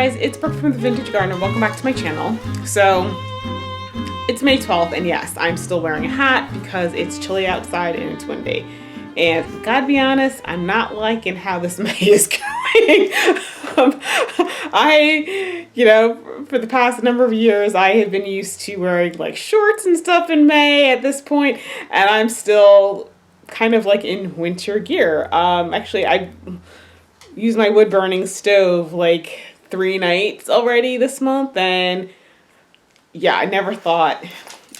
guys, it's Brooke from the Vintage Gardener. Welcome back to my channel. So, it's May 12th, and yes, I'm still wearing a hat because it's chilly outside and it's windy. And gotta be honest, I'm not liking how this May is going. For the past number of years, I have been used to wearing like shorts and stuff in May at this point, and I'm still kind of like in winter gear. Actually, I used my wood burning stove like 3 nights already this month, and yeah, I never thought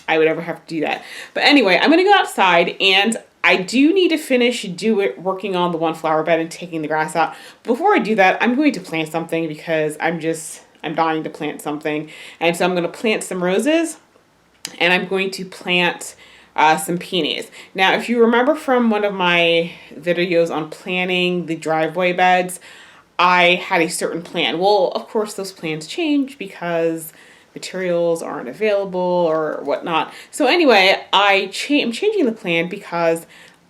I would ever have to do that. But anyway, I'm gonna go outside, and I do need to finish working on the one flower bed and taking the grass out. Before I do that, I'm going to plant something because I'm dying to plant something. And so I'm going to plant some roses, and I'm going to plant some peonies. Now, if you remember from one of my videos on planning the driveway beds, I had a certain plan. Well, of course, those plans change because materials aren't available or whatnot. So anyway, I'm changing the plan because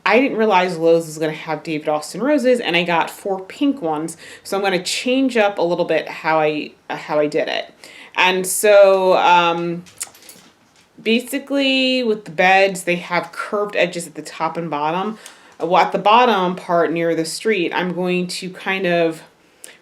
I didn't realize Lowe's was going to have David Austin roses, and I got 4 pink ones. So I'm going to change up a little bit how I did it. And so basically with the beds, they have curved edges at the top and bottom. Well, at the bottom part near the street, I'm going to kind of,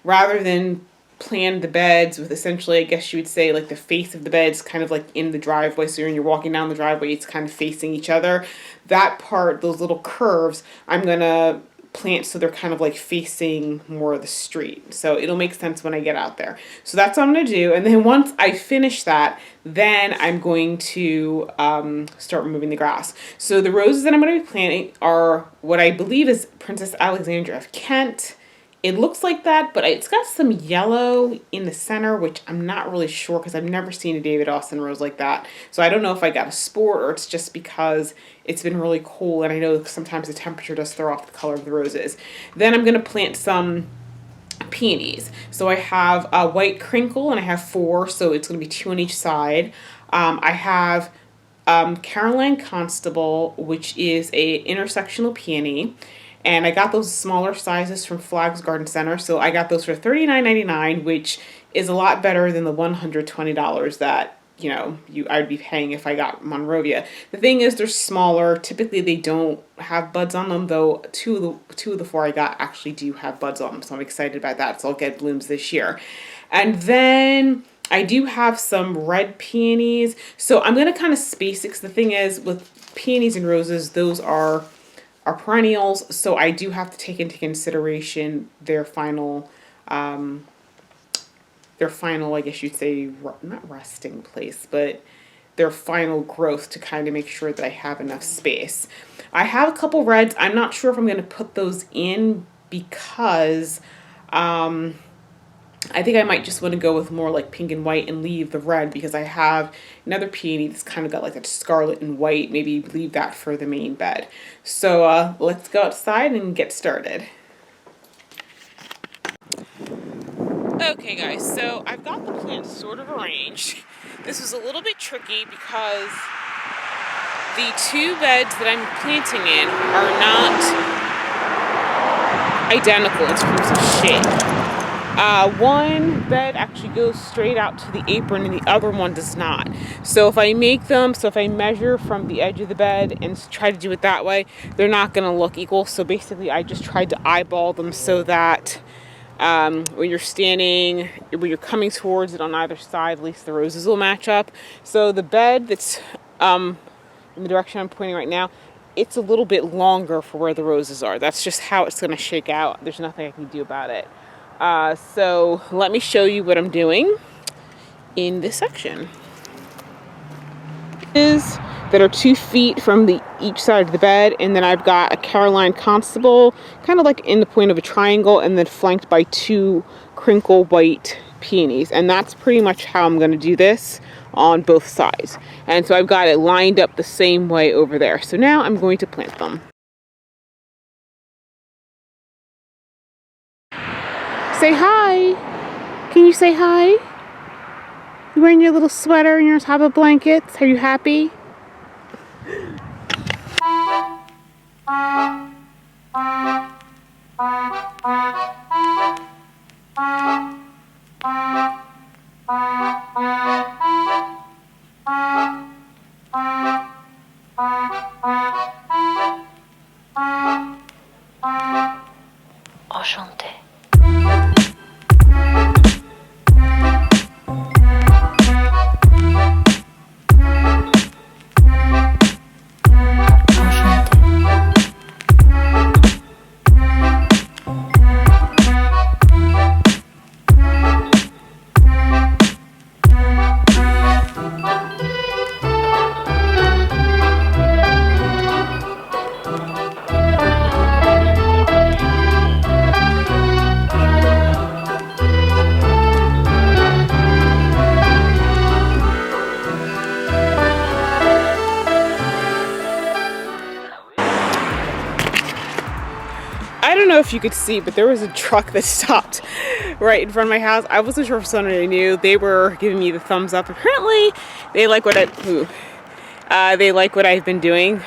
rather than plan the beds with essentially, I guess you would say, like the face of the beds kind of like in the driveway. So when you're walking down the driveway, it's kind of facing each other. That part, those little curves, I'm going to plant so they're kind of like facing more of the street. So it'll make sense when I get out there. So that's what I'm going to do. And then once I finish that, then I'm going to start removing the grass. So the roses that I'm going to be planting are what I believe is Princess Alexandra of Kent. It looks like that, but it's got some yellow in the center, which I'm not really sure because I've never seen a David Austin rose like that. So I don't know if I got a sport or it's just because it's been really cold, and I know sometimes the temperature does throw off the color of the roses. Then I'm going to plant some peonies. So I have a white crinkle, and I have 4, so it's going to be 2 on each side. I have Caroline Constable, which is a intersectional peony. And I got those smaller sizes from Flags Garden Center. So I got those for $39.99, which is a lot better than the $120 that, I'd be paying if I got Monrovia. The thing is, they're smaller. Typically, they don't have buds on them, though two of the 4 I got actually do have buds on them. So I'm excited about that. So I'll get blooms this year. And then I do have some red peonies. So I'm going to kind of space it, 'cause the thing is, with peonies and roses, those are perennials, so I do have to take into consideration their final, I guess you'd say, not resting place, but their final growth, to kind of make sure that I have enough space. I have a couple reds. I'm not sure if I'm going to put those in because I think I might just want to go with more like pink and white and leave the red, because I have another peony that's kind of got like that scarlet and white. Maybe leave that for the main bed. So let's go outside and get started. Okay guys, so I've got the plants sort of arranged. This was a little bit tricky because the 2 beds that I'm planting in are not identical in terms of shape. One bed actually goes straight out to the apron and the other one does not. So if I measure from the edge of the bed and try to do it that way, they're not going to look equal. So basically I just tried to eyeball them so that when you're coming towards it on either side, at least the roses will match up. So the bed that's in the direction I'm pointing right now, it's a little bit longer for where the roses are. That's just how it's going to shake out. There's nothing I can do about it. So let me show you what I'm doing in this section. That are 2 feet from each side of the bed, and then I've got a Caroline Constable kind of like in the point of a triangle, and then flanked by 2 crinkle white peonies. And that's pretty much how I'm going to do this on both sides. And so I've got it lined up the same way over there. So now I'm going to plant them. Say hi. Can you say hi? You wearing your little sweater and your top of blankets? Are you happy? Enchanté. I don't know if you could see, but there was a truck that stopped right in front of my house. I wasn't sure if someone I knew. They were giving me the thumbs up. Apparently, they like what they like what I've been doing.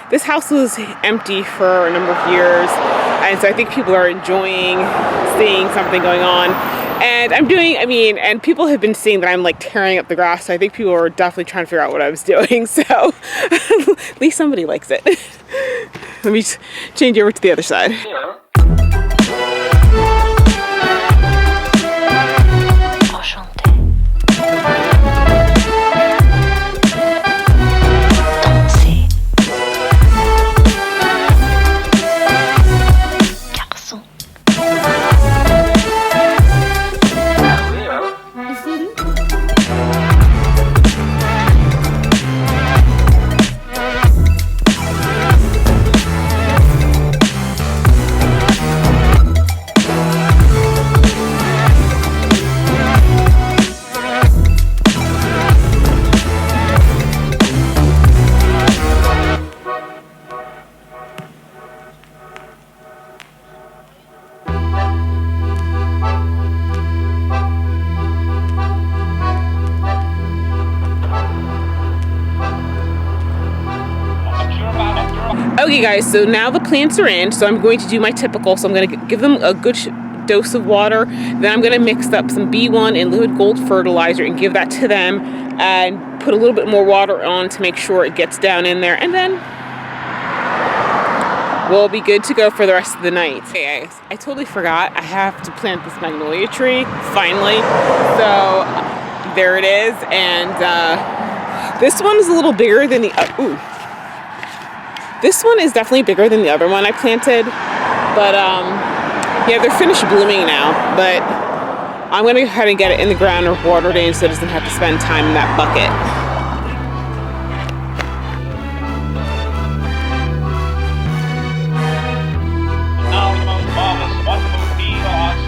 This house was empty for a number of years, and so I think people are enjoying seeing something going on. And and people have been seeing that I'm like tearing up the grass, so I think people are definitely trying to figure out what I was doing. So at least somebody likes it. Let me change over to the other side. Okay guys, so now the plants are in, so I'm going to do my typical. So I'm going to give them a good dose of water. Then I'm going to mix up some B1 and liquid gold fertilizer and give that to them, and put a little bit more water on to make sure it gets down in there, and then we'll be good to go for the rest of the night. Okay guys, I totally forgot I have to plant this magnolia tree, finally. So there it is, and this one is a little bigger than the this one is definitely bigger than the other one I planted, but yeah, they're finished blooming now, but I'm gonna go ahead and get it in the ground or watered in so it doesn't have to spend time in that bucket. Now the most marvelous, wonderful Peonies.